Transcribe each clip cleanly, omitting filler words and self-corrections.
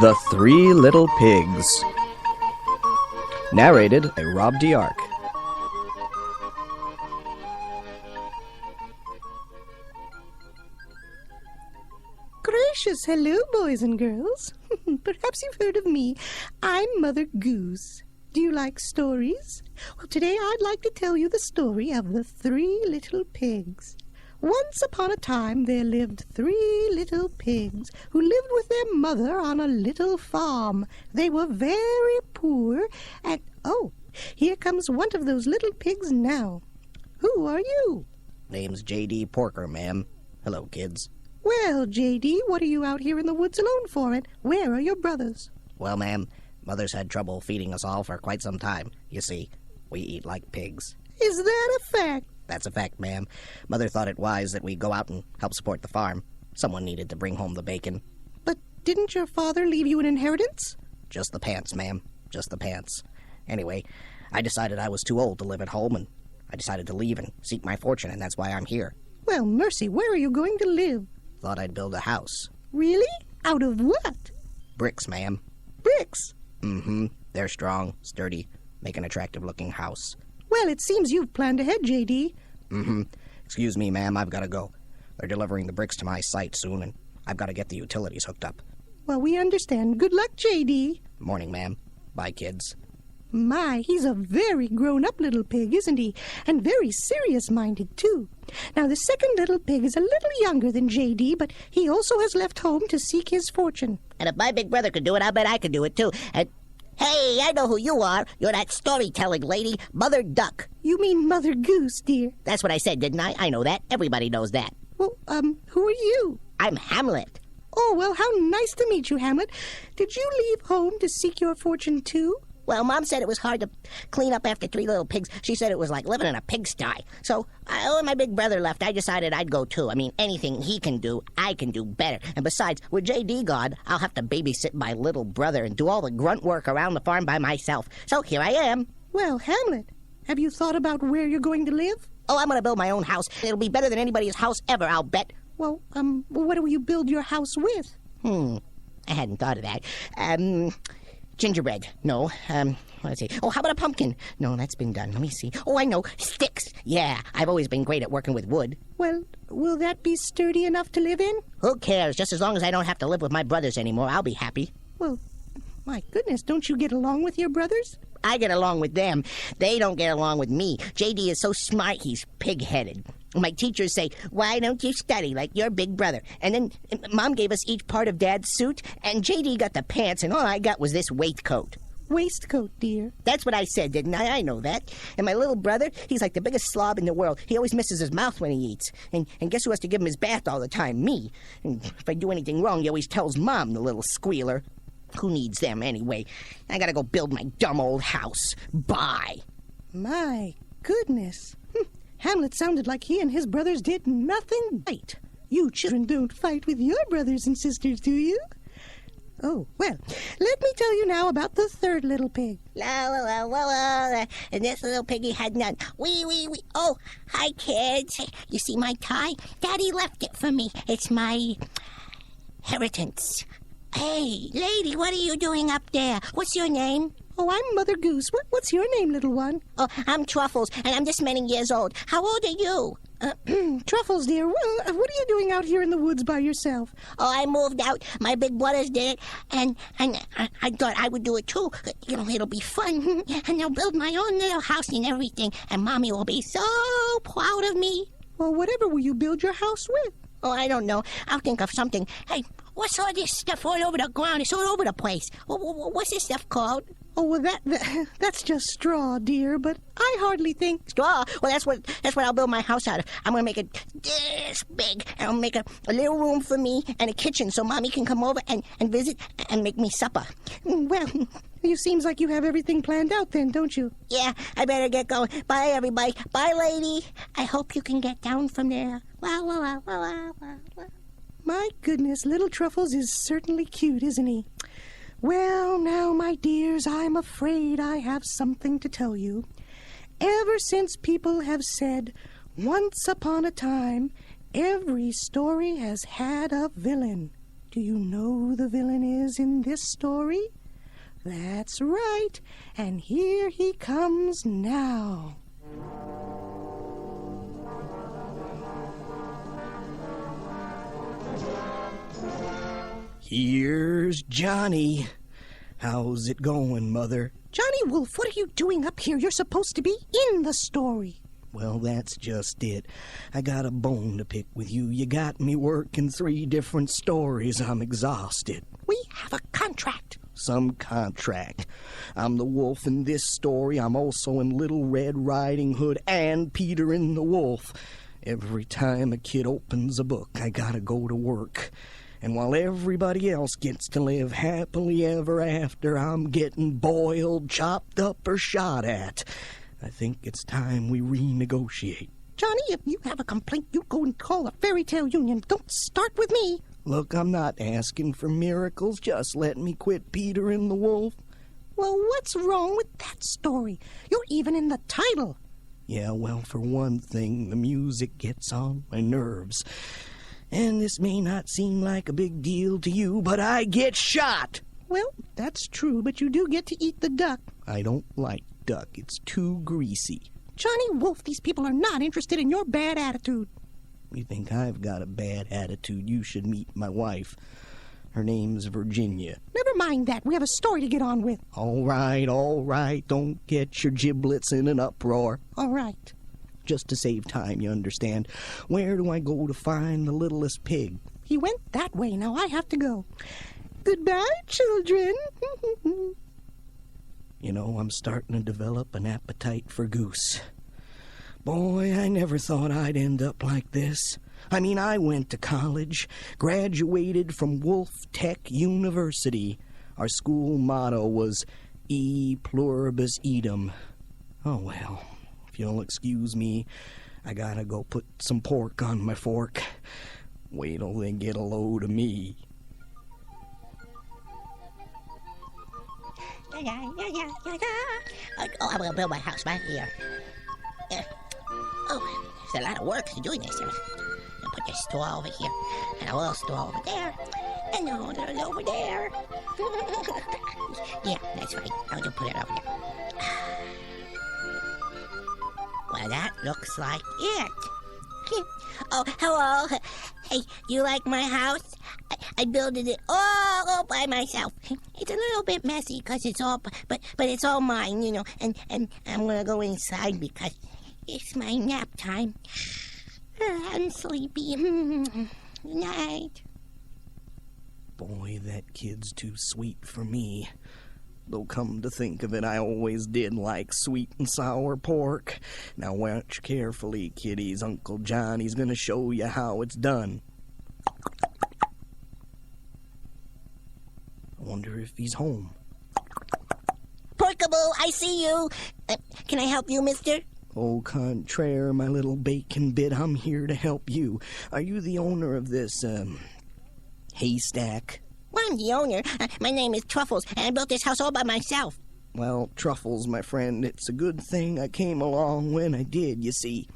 The Three Little Pigs. Narrated by Rob DeArc. Gracious hello, boys and girls. Perhaps you've heard of me. I'm Mother Goose. Do you like stories? Well, today I'd like to tell you the story of the Three Little Pigs. Once upon a time there lived 3 little pigs who lived with their mother on a little farm. They were very poor and... Oh, here comes one of those little pigs now. Who are you? Name's J.D. Porker, ma'am. Hello, kids. Well, J.D., what are you out here in the woods alone for, and where are your brothers? Well, ma'am, Mother's had trouble feeding us all for quite some time. You see, we eat like pigs. Is that a fact? That's a fact, ma'am. Mother thought it wise that we go out and help support the farm. Someone needed to bring home the bacon. But didn't your father leave you an inheritance? Just the pants, ma'am. Just the pants. Anyway, I decided I was too old to live at home, and I decided to leave and seek my fortune, and that's why I'm here. Well, mercy, where are you going to live? Thought I'd build a house. Really? Out of what? Bricks, ma'am. Bricks? Mm-hmm. They're strong, sturdy, make an attractive-looking house. Well, it seems you've planned ahead, J.D. Mm-hmm. Excuse me, ma'am, I've got to go. They're delivering the bricks to my site soon, and I've got to get the utilities hooked up. Well, we understand. Good luck, J.D. Morning, ma'am. Bye, kids. My, he's a very grown-up little pig, isn't he? And very serious-minded, too. Now, the second little pig is a little younger than J.D., but he also has left home to seek his fortune. And if my big brother could do it, I'll bet I could do it, too. And, hey, I know who you are. You're that storytelling lady, Mother Duck. You mean Mother Goose, dear. That's what I said, didn't I? I know that. Everybody knows that. Well, who are you? I'm Hamlet. Oh, well, how nice to meet you, Hamlet. Did you leave home to seek your fortune, too? Well, Mom said it was hard to clean up after 3 little pigs. She said it was like living in a pigsty. So, when my big brother left, I decided I'd go too. I mean, anything he can do, I can do better. And besides, with J.D. gone, I'll have to babysit my little brother and do all the grunt work around the farm by myself. So, here I am. Well, Hamlet, have you thought about where you're going to live? Oh, I'm going to build my own house. It'll be better than anybody's house ever, I'll bet. Well, what will you build your house with? I hadn't thought of that. Gingerbread. No. Let's see. Oh, how about a pumpkin? No, that's been done. Let me see. Oh, I know. Sticks. Yeah, I've always been great at working with wood. Well, will that be sturdy enough to live in? Who cares? Just as long as I don't have to live with my brothers anymore, I'll be happy. Well, my goodness, don't you get along with your brothers? I get along with them. They don't get along with me. J.D. is so smart, he's pig-headed. My teachers say, why don't you study like your big brother? And then Mom gave us each part of Dad's suit, and J.D. got the pants, and all I got was this waistcoat. Waistcoat, dear. That's what I said, didn't I? I know that. And my little brother, he's like the biggest slob in the world. He always misses his mouth when he eats. And guess who has to give him his bath all the time? Me. And if I do anything wrong, he always tells Mom, the little squealer. Who needs them anyway? I gotta go build my dumb old house. Bye. My goodness. Hamlet sounded like he and his brothers did nothing right. You children don't fight with your brothers and sisters, do you? Oh, well, let me tell you now about the third little pig. La la la la la. And this little piggy had none. Wee. Oh, hi, kids. You see my tie? Daddy left it for me. It's my inheritance. Hey, lady, what are you doing up there? What's your name? Oh, I'm Mother Goose. What's your name, little one? Oh, I'm Truffles, and I'm just many years old. How old are you? Truffles, dear, well, what are you doing out here in the woods by yourself? Oh, I moved out. My big brothers did it, and I thought I would do it too. You know, it'll be fun, and I'll build my own little house and everything, and Mommy will be so proud of me. Well, whatever will you build your house with? Oh, I don't know. I'll think of something. Hey, what's all this stuff all over the ground? It's all over the place. What's this stuff called? Oh, well, that's just straw, dear, but I hardly think... Straw? Well, that's what I'll build my house out of. I'm going to make it this big, and I'll make a little room for me and a kitchen so Mommy can come over and visit and make me supper. Well, you seems like you have everything planned out then, don't you? Yeah, I better get going. Bye, everybody. Bye, lady. I hope you can get down from there. Wow. My goodness, little Truffles is certainly cute, isn't he? Well, now, my dears, I'm afraid I have something to tell you. Ever since people have said, once upon a time, every story has had a villain. Do you know who the villain is in this story? That's right, and here he comes now. Here's Johnny. How's it going, Mother? Johnny Wolf, what are you doing up here? You're supposed to be in the story. Well, that's just it. I got a bone to pick with you. You got me working 3 different stories. I'm exhausted. We have a contract. Some contract. I'm the wolf in this story. I'm also in Little Red Riding Hood and Peter and the Wolf. Every time a kid opens a book, I gotta go to work. And while everybody else gets to live happily ever after, I'm getting boiled, chopped up, or shot at. I think it's time we renegotiate. Johnny, if you have a complaint, you go and call a fairy tale union. Don't start with me. Look, I'm not asking for miracles. Just let me quit Peter and the Wolf. Well, what's wrong with that story? You're even in the title. Yeah, well, for one thing, the music gets on my nerves. And this may not seem like a big deal to you, but I get shot! Well, that's true, but you do get to eat the duck. I don't like duck. It's too greasy. Johnny Wolf, these people are not interested in your bad attitude. You think I've got a bad attitude? You should meet my wife. Her name's Virginia. Never mind that. We have a story to get on with. All right. Don't get your giblets in an uproar. All right. Just to save time, you understand. Where do I go to find the littlest pig? He went that way. Now I have to go. Goodbye, children. You know, I'm starting to develop an appetite for goose. Boy, I never thought I'd end up like this. I mean, I went to college, graduated from Wolf Tech University. Our school motto was E pluribus idem. Oh, well, if you'll excuse me, I gotta go put some pork on my fork. Wait till they get a load of me. Oh, I'm gonna build my house right here. Oh, there's a lot of work to doing this. I'll put this store over here, and a little store over there, and another over there. Yeah, that's right. I'll just put it over there. Well, that looks like it. Oh, hello. Hey, you like my house? I built it all by myself. It's a little bit messy because it's all, but it's all mine, you know. And I'm gonna go inside because it's my nap time. I'm sleepy. Good night. Boy, that kid's too sweet for me. Though come to think of it, I always did like sweet and sour pork. Now watch carefully, kiddies. Uncle Johnny's gonna show you how it's done. I wonder if he's home. Porkable, I see you. Can I help you, mister? Au contraire, my little bacon bit, I'm here to help you. Are you the owner of this, haystack? Well, I'm the owner. My name is Truffles, and I built this house all by myself. Well, Truffles, my friend, it's a good thing I came along when I did, you see.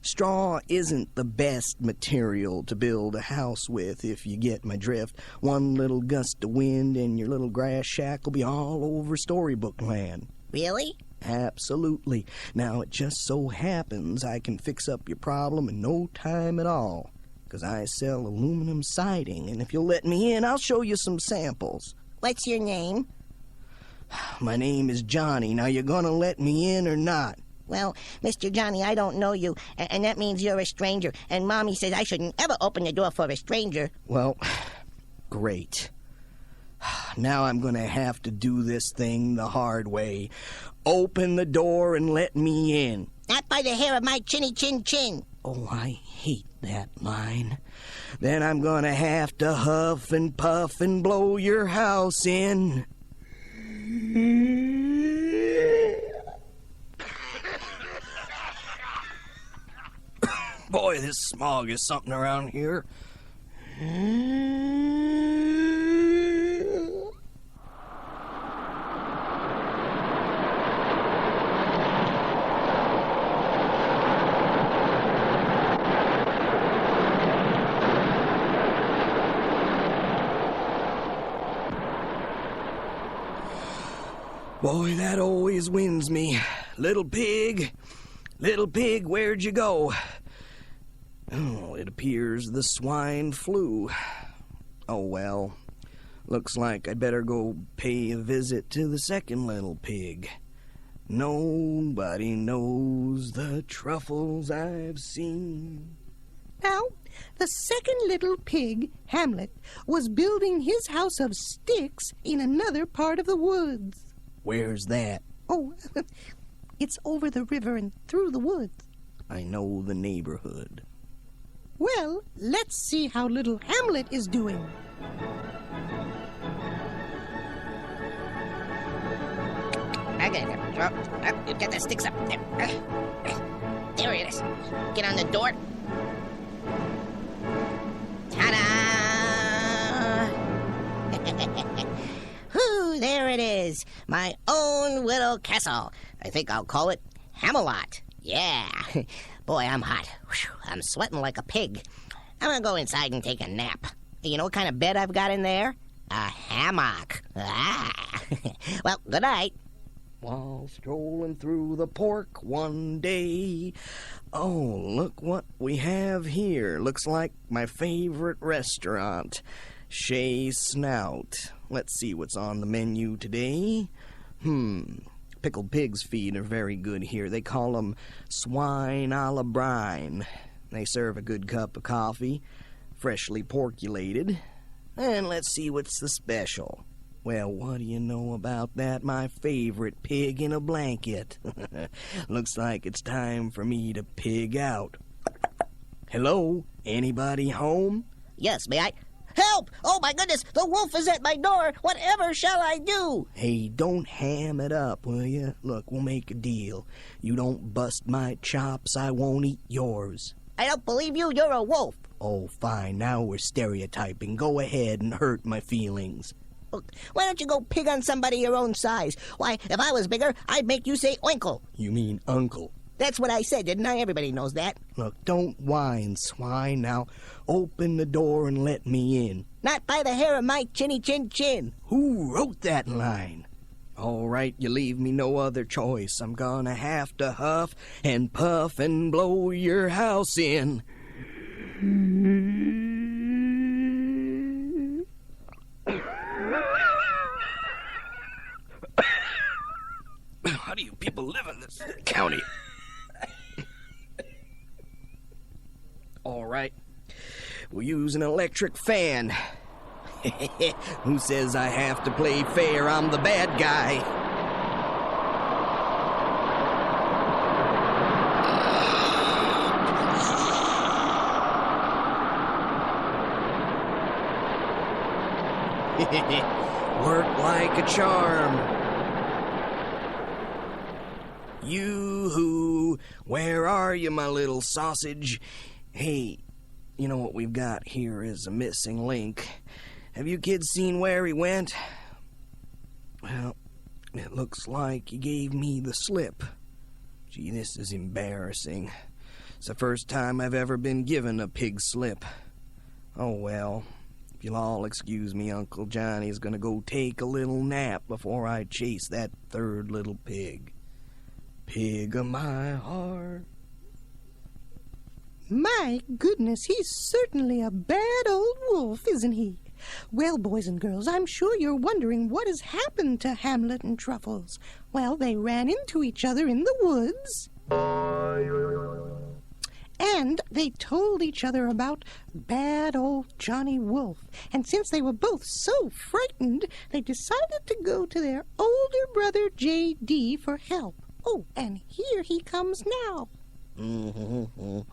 Straw isn't the best material to build a house with, if you get my drift. One little gust of wind and your little grass shack will be all over storybook land. Really? Absolutely. Now, it just so happens I can fix up your problem in no time at all. 'Cause I sell aluminum siding, and if you'll let me in, I'll show you some samples. What's your name? My name is Johnny. Now, you gonna let me in or not? Well, Mr. Johnny, I don't know you, and that means you're a stranger, and Mommy says I shouldn't ever open the door for a stranger. Well, great. Now I'm gonna have to do this thing the hard way. Open the door and let me in. Not by the hair of my chinny chin chin. Oh, I hate that line. Then I'm gonna have to huff and puff and blow your house in. Boy, this smog is something around here. Boy, that always wins me. Little pig, where'd you go? Oh, it appears the swine flew. Oh well, looks like I'd better go pay a visit to the second little pig. Nobody knows the truffles I've seen. Now, the second little pig, Hamlet, was building his house of sticks in another part of the woods. Where's that? Oh, it's over the river and through the woods. I know the neighborhood. Well, let's see how little Hamlet is doing. Okay, get the sticks up. There it is. Get on the door. Ta-da! Whew, there it is. My own little castle. I think I'll call it Hamelot. Yeah. Boy, I'm hot. Whew, I'm sweating like a pig. I'm gonna go inside and take a nap. You know what kind of bed I've got in there? A hammock. Ah. Well, good night. While strolling through the park one day. Oh, look what we have here. Looks like my favorite restaurant, Shea Snout. Let's see what's on the menu today. Pickled pig's feet are very good here. They call them swine a la brine. They serve a good cup of coffee, freshly porculated. And let's see what's the special. Well, what do you know about that, my favorite pig in a blanket? Looks like it's time for me to pig out. Hello? Anybody home? Yes, may I? Help! Oh, my goodness! The wolf is at my door! Whatever shall I do? Hey, don't ham it up, will you? Look, we'll make a deal. You don't bust my chops, I won't eat yours. I don't believe you. You're a wolf. Oh, fine. Now we're stereotyping. Go ahead and hurt my feelings. Look, why don't you go pig on somebody your own size? Why, if I was bigger, I'd make you say oinkle. You mean uncle? That's what I said, didn't I? Everybody knows that. Look, don't whine, swine. Now, open the door and let me in. Not by the hair of my chinny chin chin. Who wrote that line? All right, you leave me no other choice. I'm gonna have to huff and puff and blow your house in. How do you people live in this county? All right, we'll use an electric fan. Who says I have to play fair? I'm the bad guy. Work like a charm. Yoo-hoo, where are you, my little sausage? Hey, you know what we've got here is a missing link. Have you kids seen where he went? Well, it looks like he gave me the slip. Gee, this is embarrassing. It's the first time I've ever been given a pig slip. Oh well, if you'll all excuse me, Uncle Johnny's gonna go take a little nap before I chase that third little pig. Pig of my heart. My goodness, he's certainly a bad old wolf, isn't he? Well, boys and girls, I'm sure you're wondering what has happened to Hamlet and Truffles. Well, they ran into each other in the woods. And they told each other about bad old Johnny Wolf. And since they were both so frightened, they decided to go to their older brother J.D. for help. Oh, and here he comes now. Oh,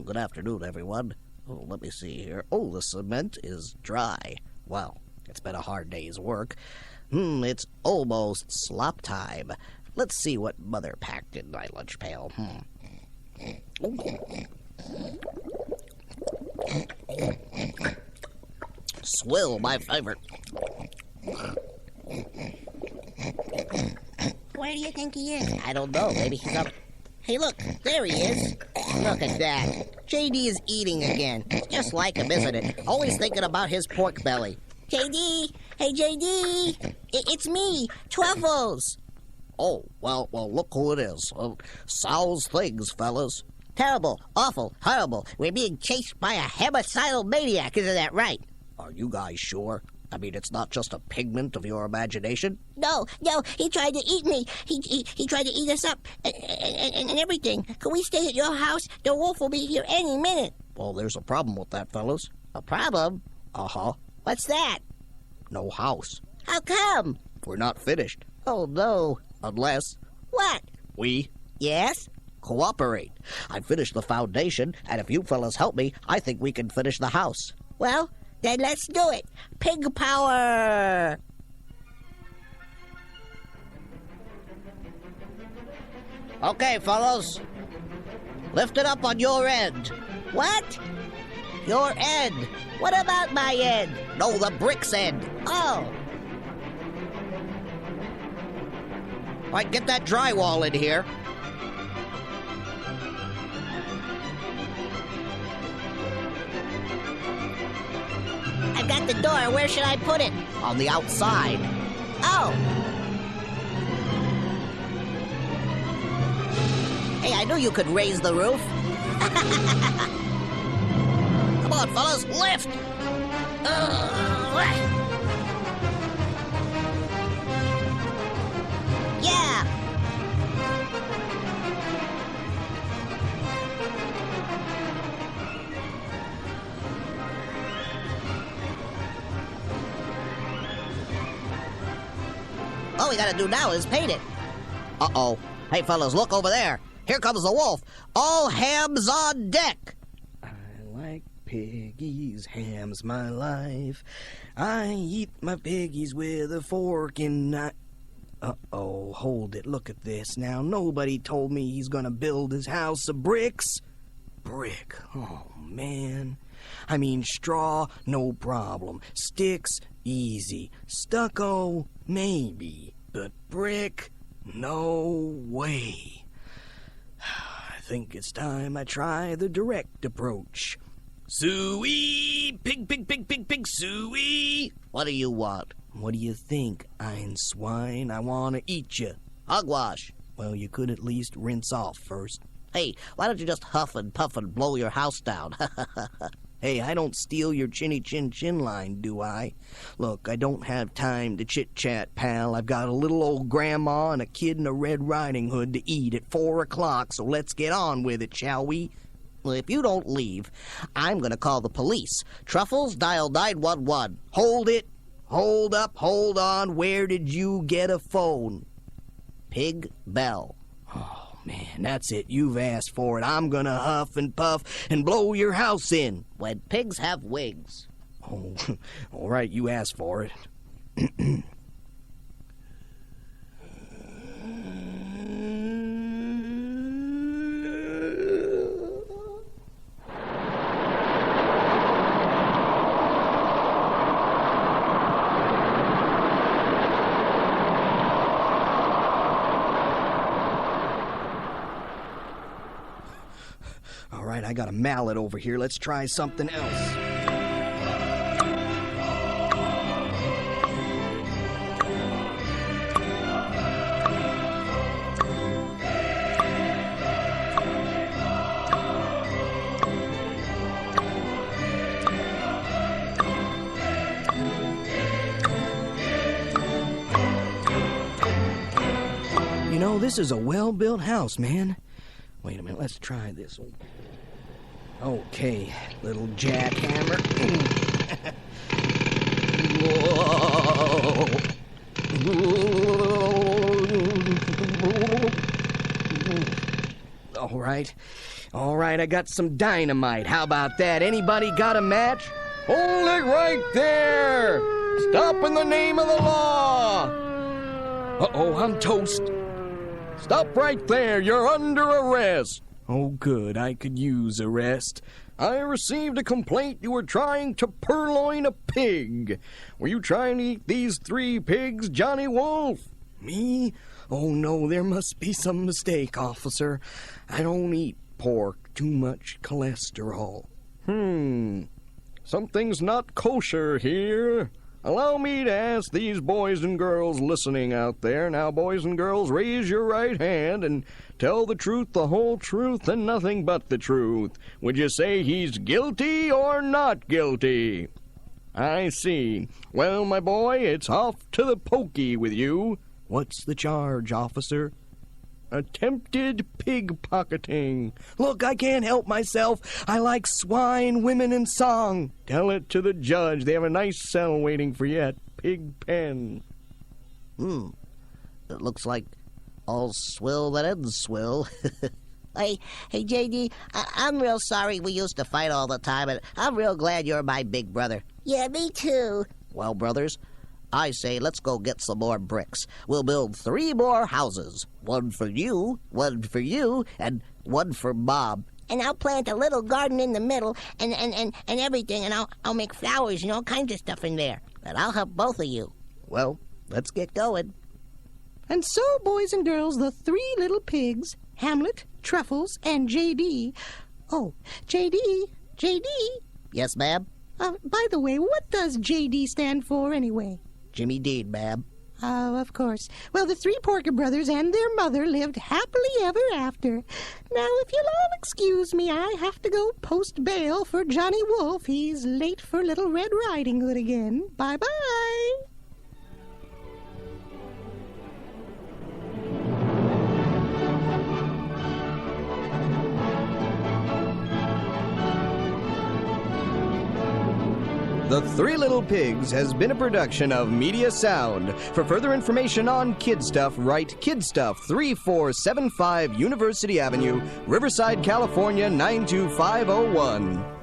good afternoon, everyone. Oh, let me see here. Oh, the cement is dry. Well, it's been a hard day's work. It's almost slop time. Let's see what Mother packed in my lunch pail. Swill, my favorite. Where do you think he is? I don't know. Maybe he's up. Hey, look, there he is. Look at that. J.D. is eating again. Just like him, isn't it? Always thinking about his pork belly. JD! Hey, JD! It's me, Truffles! Oh, well, look who it is. Sal's things, fellas. Terrible, awful, horrible. We're being chased by a homicidal maniac, isn't that right? Are you guys sure? I mean, it's not just a pigment of your imagination? No, he tried to eat me. He tried to eat us up and everything. Can we stay at your house? The wolf will be here any minute. Well, there's a problem with that, fellas. A problem? Uh-huh. What's that? No house. How come? We're not finished. Oh, no. Unless What? we Yes? cooperate. I finished the foundation, and if you fellas help me, I think we can finish the house. Well, then let's do it. Pig power! Okay, fellas. Lift it up on your end. What? Your end. What about my end? No, the brick's end. Oh, All right, get that drywall in here. I've got the door. Where should I put it? On the outside. Oh. Hey, I knew you could raise the roof. Come on, fellas, lift! Yeah. All we gotta do now is paint it. Uh-oh. Hey, fellas, look over there. Here comes the wolf. All hands on deck. I like piggies, ham's my life. I eat my piggies with a fork and knife. Uh-oh, hold it. Look at this. Now, nobody told me he's gonna build his house of bricks. Brick. Oh, man. I mean, straw, no problem. Sticks, easy. Stucco, maybe. But brick, no way. I think it's time I try the direct approach. Suey! Pig, suey! What do you want? What do you think, ein swine? I want to eat you. Hogwash. Well, you could at least rinse off first. Hey, why don't you just huff and puff and blow your house down? Hey, I don't steal your chinny chin chin line, do I? Look, I don't have time to chit-chat, pal. I've got a little old grandma and a kid in a Red Riding Hood to eat at 4 o'clock, so let's get on with it, shall we? Well, if you don't leave, I'm going to call the police. Truffles, dial 911. Hold it. Hold up, hold on. Where did you get a phone? Pig Bell. Oh, man, that's it. You've asked for it. I'm gonna huff and puff and blow your house in. When pigs have wings. Oh, all right, you asked for it. All right, I got a mallet over here. Let's try something else. You know, this is a well-built house, man. Wait a minute, let's try this one. Okay, little jackhammer. All right, I got some dynamite. How about that? Anybody got a match? Hold it right there! Stop in the name of the law! Uh-oh, I'm toast. Stop right there, you're under arrest. Oh, good, I could use a rest. I received a complaint you were trying to purloin a pig. Were you trying to eat these 3 pigs, Johnny Wolf? Me? Oh, no, there must be some mistake, officer. I don't eat pork, too much cholesterol. Something's not kosher here. Allow me to ask these boys and girls listening out there. Now, boys and girls, raise your right hand and tell the truth, the whole truth, and nothing but the truth. Would you say he's guilty or not guilty? I see. Well, my boy, it's off to the pokey with you. What's the charge, officer? Attempted pickpocketing. Look, I can't help myself. I like swine, women, and song. Tell it to the judge. They have a nice cell waiting for you at Pigpen. It looks like all swill that ends swill. Hey, J.D., I'm real sorry we used to fight all the time, and I'm real glad you're my big brother. Yeah, me too. Well, brothers, I say let's go get some more bricks. We'll build 3 more houses. 1 for you, 1 for you, and 1 for Bob. And I'll plant a little garden in the middle and everything, and I'll make flowers and all kinds of stuff in there. And I'll help both of you. Well, let's get going. And so, boys and girls, the 3 little pigs, Hamlet, Truffles, and J.D. Oh, J.D. Yes, ma'am? By the way, what does J.D. stand for anyway? Jimmy Dean, ma'am. Oh, of course. Well, the 3 Porker brothers and their mother lived happily ever after. Now, if you'll all excuse me, I have to go post bail for Johnny Wolf. He's late for Little Red Riding Hood again. Bye-bye. The 3 Little Pigs has been a production of Media Sound. For further information on Kidstuff, write Kidstuff, 3475 University Avenue, Riverside, California, 92501.